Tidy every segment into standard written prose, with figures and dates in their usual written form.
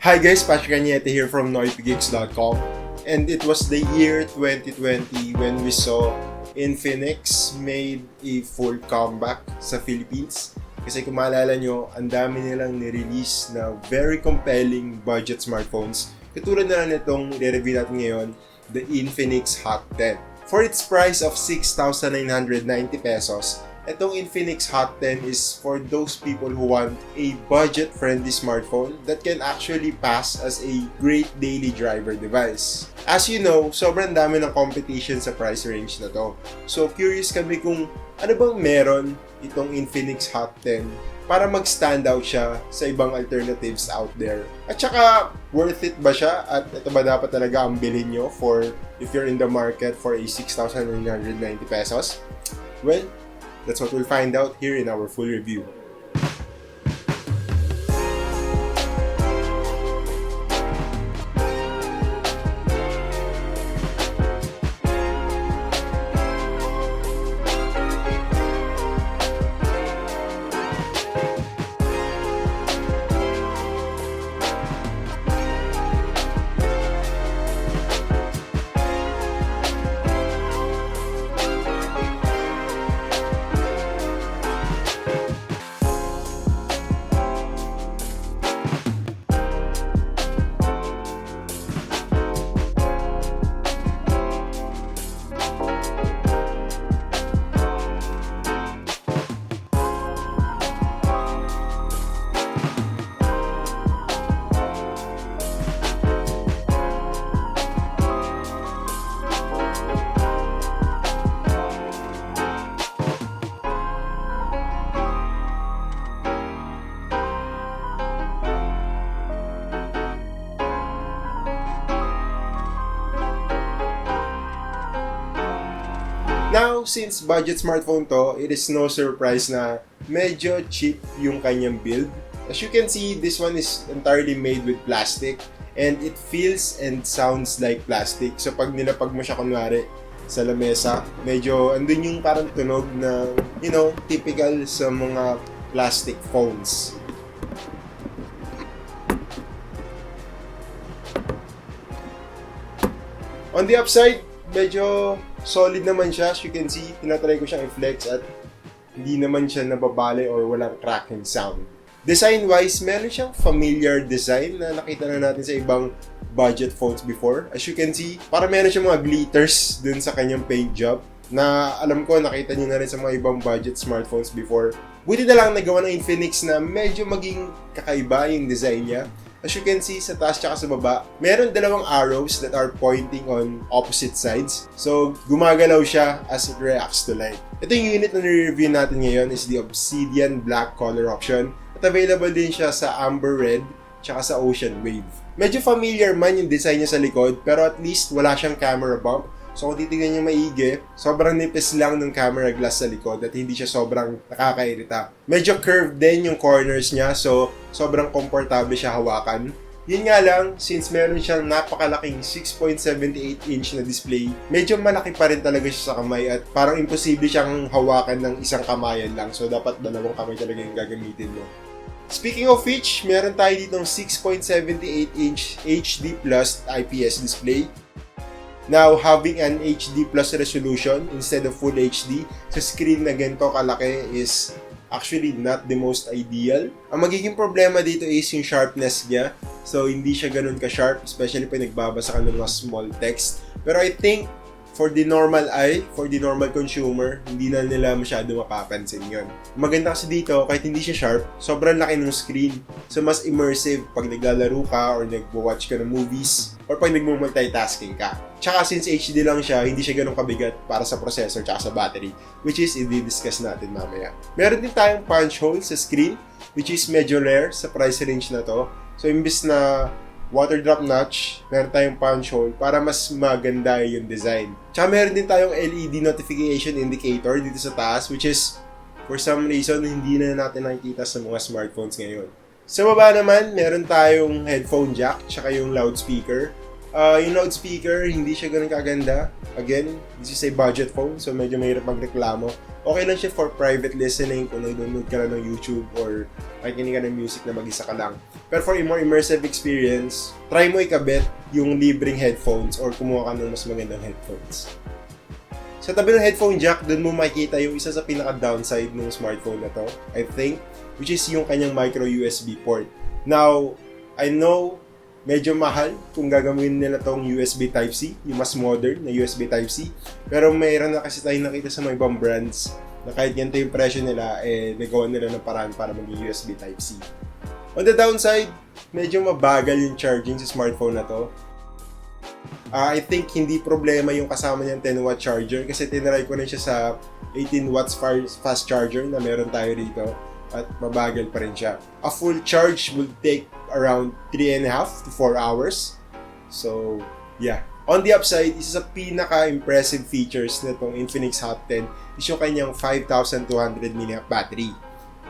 Hi guys, Patrick Cañete here from noipgeeks.com, and it was the year 2020 when we saw Infinix made a full comeback sa Philippines. Kasi kung maalala nyo, ang dami nilang nirelease na very compelling budget smartphones. Katulad na lang itong i-review natin ngayon, the Infinix Hot 10. For its price of 6,990 pesos, itong Infinix Hot 10 is for those people who want a budget-friendly smartphone that can actually pass as a great daily driver device. As you know, sobrang dami ng competition sa price range na to. So curious kami kung ano bang meron itong Infinix Hot 10 para mag-stand out siya sa ibang alternatives out there. At saka, worth it ba siya? At ito ba dapat talaga ang bilhin nyo for if you're in the market for a 6,990 pesos? Well, that's what we'll find out here in our full review. Now, since budget smartphone to, it is no surprise na medyo cheap yung kanyang build. As you can see, this one is entirely made with plastic and it feels and sounds like plastic. So pag nilapag mo siya kunwari sa lamesa, medyo andun yung parang tunog na, typical sa mga plastic phones. On the upside, medyo solid naman siya. As you can see, tinatry ko siyang i-flex at hindi naman siya nababali or walang cracking sound. Design-wise, meron siyang familiar design na nakita na natin sa ibang budget phones before. As you can see, para meron siyang mga glitters dun sa kanyang paint job na alam ko nakita niyo na rin sa mga ibang budget smartphones before. Buti na lang nagawa ng Infinix na medyo maging kakaiba yung design niya. As you can see, sa taas tsaka sa baba, meron dalawang arrows that are pointing on opposite sides. So, gumagalaw siya as it reacts to light. Ito yung unit na nire-review natin ngayon is the Obsidian Black color option. At available din siya sa Amber Red tsaka sa Ocean Wave. Medyo familiar man yung design niya sa likod, pero at least wala siyang camera bump. So kung titignan niyo maigi, sobrang nipis lang ng camera glass sa likod at hindi siya sobrang nakakairita. Medyo curved din yung corners niya, so sobrang komportable siya hawakan. Yun nga lang, since meron siyang napakalaking 6.78 inch na display, medyo malaki pa rin talaga siya sa kamay at parang imposible siyang hawakan ng isang kamayan lang. So dapat dalawang kamay talaga yung gagamitin mo. Speaking of which, meron tayo ditong 6.78 inch HD Plus IPS display. Now, having an HD Plus resolution instead of Full HD sa screen na ganito kalaki is actually not the most ideal. Ang magiging problema dito is yung sharpness niya. So, hindi siya ganun ka-sharp, especially pag nagbabasa ka ng mga small text. Pero I think, for the normal eye, for the normal consumer, hindi na nila masyado mapapansin yun. Maganda kasi dito, kahit hindi siya sharp, sobrang laki ng screen. So, mas immersive pag naglalaro ka or nag-watch ka ng movies or pag nag-multitasking ka. Tsaka since HD lang siya, hindi siya ganun kabigat para sa processor tsaka sa battery, which is i-discuss natin mamaya. Meron din tayong punch hole sa screen, which is medyo rare sa price range na to. So, imbis na water drop notch, meron tayong punch hole para mas maganda yung design. Tsaka meron din tayong LED notification indicator dito sa taas, which is for some reason hindi na natin nakikita sa mga smartphones ngayon. Sa baba naman, meron tayong headphone jack tsaka yung loudspeaker. Yung loudspeaker, hindi siya ganun kaganda. Again, this is a budget phone, so medyo mahirap magreklamo. Okay lang siya for private listening kung nag-download ka lang ng YouTube or makikinig ka ng music na mag-isa ka lang. Pero for a more immersive experience, try mo ikabit yung libreng headphones or kumuha ka ng mas magandang headphones. Sa tabi ng headphone jack, dun mo makikita yung isa sa pinaka-downside ng smartphone na to, I think, which is yung kanyang micro USB port. Now, I know medyo mahal kung gagawin nila tong USB Type-C, yung mas modern na USB Type-C. Pero mayroon na kasi tayong nakita sa mga ibang brands na kahit ganito yung presyo nila, nagawa nila ng paraan para maging USB Type-C. On the downside, medyo mabagal yung charging sa smartphone na to. I think hindi problema yung kasama niyang 10-watt charger kasi tinry ko na siya sa 18 watts fast charger na meron tayo dito at mabagal pa rin siya. A full charge will take around 3.5 to 4 hours. So, yeah. On the upside, isa sa pinaka-impressive features na itong Infinix Hot 10 is yung kanyang 5,200 mAh battery.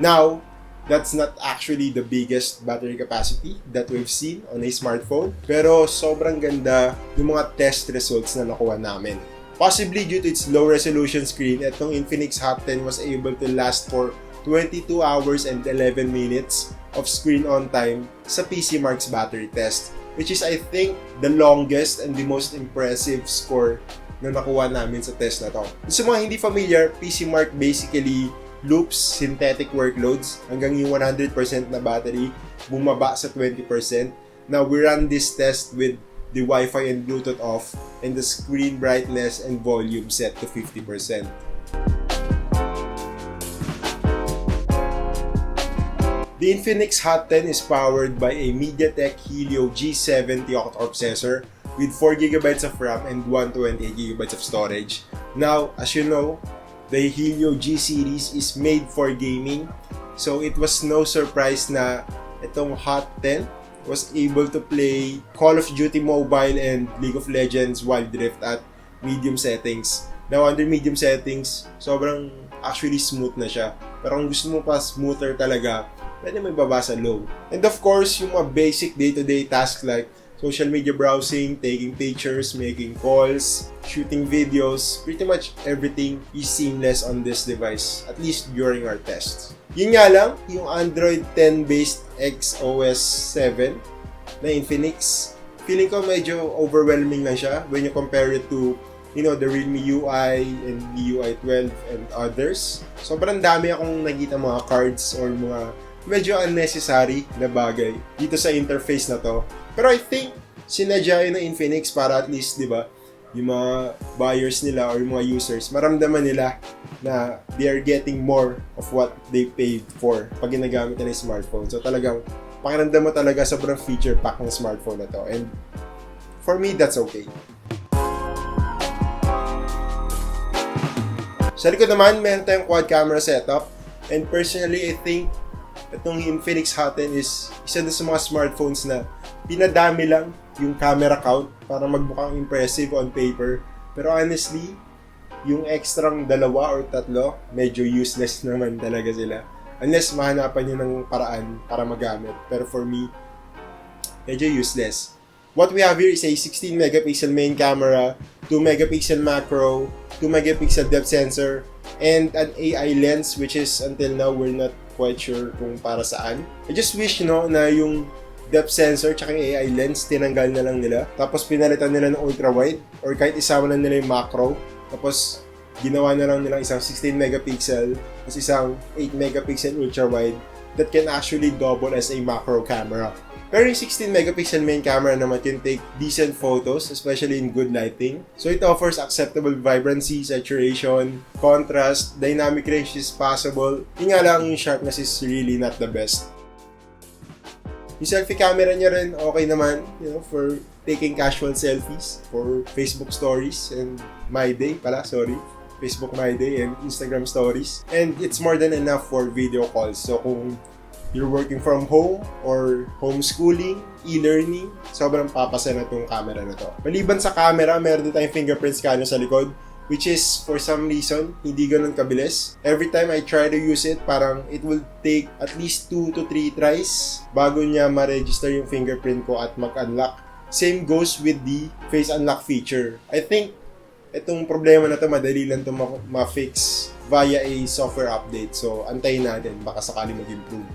Now, that's not actually the biggest battery capacity that we've seen on a smartphone. Pero sobrang ganda yung mga test results na nakuha namin. Possibly due to its low resolution screen, itong Infinix Hot 10 was able to last for 22 hours and 11 minutes of screen on time sa PCMark's battery test, which is I think the longest and the most impressive score na nakuha namin sa test na to. Sa mga hindi familiar, PCMark basically loops synthetic workloads hanggang yung 100% na battery bumaba sa 20%. Now, we run this test with the Wi-Fi and Bluetooth off and the screen brightness and volume set to 50%. The Infinix Hot 10 is powered by a MediaTek Helio G70 octa-core processor with 4GB of RAM and 128GB of storage. Now, as you know, the Helio G series is made for gaming. So it was no surprise na itong Hot 10 was able to play Call of Duty Mobile and League of Legends Wild Rift at medium settings. Now under medium settings, sobrang actually smooth na siya. Pero kung gusto mo pa smoother talaga, pwede mo ibaba sa low. And of course, yung mga basic day-to-day tasks like social media browsing, taking pictures, making calls, shooting videos, pretty much everything is seamless on this device, at least during our tests. Yun nga lang, yung Android 10 based XOS 7 na Infinix, feeling ko medyo overwhelming lang siya when you compare it to, you know, the Realme UI and MIUI 12 and others. Sobrang dami akong nakita mga cards or mga medyo unnecessary na bagay dito sa interface na to. Pero I think sinadya yun ng Infinix para at least, di ba, yung mga buyers nila or yung mga users, maramdaman nila na they are getting more of what they paid for pag ginagamit nila yung smartphone. So talagang pakiramdam mo talaga sobrang feature pack ng smartphone na to. And for me, that's okay. Sa likod naman, meron tayong quad camera setup. And personally, I think itong Infinix Hot 10 is isa na sa mga smartphones na pinadami lang yung camera count para magmukhang impressive on paper. Pero honestly, yung extrang 2 or 3, medyo useless naman talaga sila. Unless mahanapan nyo ng paraan para magamit. Pero for me, medyo useless. What we have here is a 16 megapixel main camera, 2 megapixel macro, 2 megapixel depth sensor, and an AI lens which is until now we're not quite sure kung para saan. I just wish na yung depth sensor tsaka yung AI lens tinanggal na lang nila. Tapos pinalitan nila ng ultra wide or kahit isama na nila yung macro. Tapos ginawa na lang nila isang 16 megapixel tapos isang 8 megapixel ultra wide that can actually double as a macro camera. Pero yung 16 megapixel main camera naman can take decent photos, especially in good lighting. So it offers acceptable vibrancy, saturation, contrast, dynamic range is possible. Yung nga lang yung sharpness is really not the best. Yung selfie camera niya rin okay naman, for taking casual selfies, for Facebook stories and My Day Facebook My Day and Instagram stories. And it's more than enough for video calls. So kung you're working from home or homeschooling, e-learning, sobrang papasa na itong camera na to. Maliban sa camera, meron din tayong fingerprint scanner sa likod, which is, for some reason, hindi ganun kabilis. Every time I try to use it, parang it will take at least 2 to 3 tries bago niya ma-register yung fingerprint ko at mag-unlock. Same goes with the face unlock feature. I think itong problema na to madali lang to ma-fix via a software update. So, antayin natin, baka sakali mag-improve.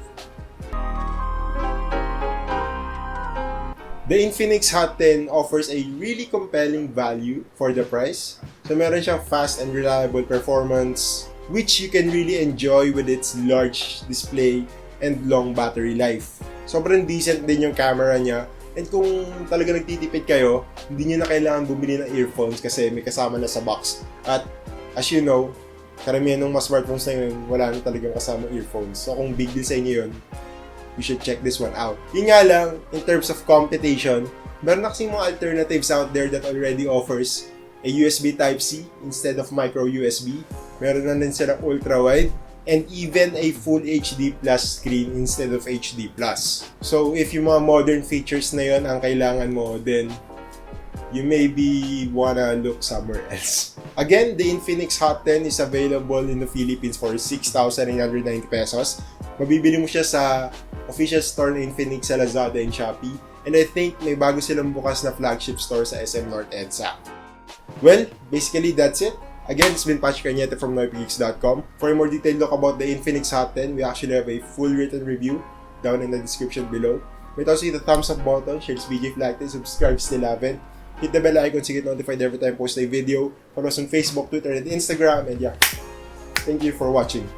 The Infinix Hot 10 offers a really compelling value for the price. So, meron siyang fast and reliable performance, which you can really enjoy with its large display and long battery life. Sobrang decent din yung camera niya. And kung talaga nagtitipid kayo, hindi nyo na kailangan bumili ng earphones kasi may kasama na sa box. At as you know, karamihan ng mga smartphones na yun, wala na talagang kasama earphones. So kung big deal sa inyo yun, you should check this one out. Yun nga lang, in terms of competition, meron na kasing mga alternatives out there that already offers a USB Type-C instead of micro USB. Meron na din silang ultra-wide and even a full HD plus screen instead of HD plus. So if yung mga modern features na yun ang kailangan mo, then you maybe wanna look somewhere else. Again, the Infinix Hot 10 is available in the Philippines for 6,990 pesos. Mabibili mo siya sa official store ng Infinix sa Lazada and Shopee. And I think may bago silang bukas na flagship store sa SM North EDSA. Well, basically that's it. Again, it's been Patch Cañete from NoyPgeeks.com. For a more detailed look about the Infinix Hot 10, we actually have a full written review down in the description below. Wait also hit the thumbs up button, share this video if you liked it, subscribe if you still haven't. Hit the bell icon to get notified every time I post a video. Follow us on Facebook, Twitter, and Instagram. And yeah, thank you for watching.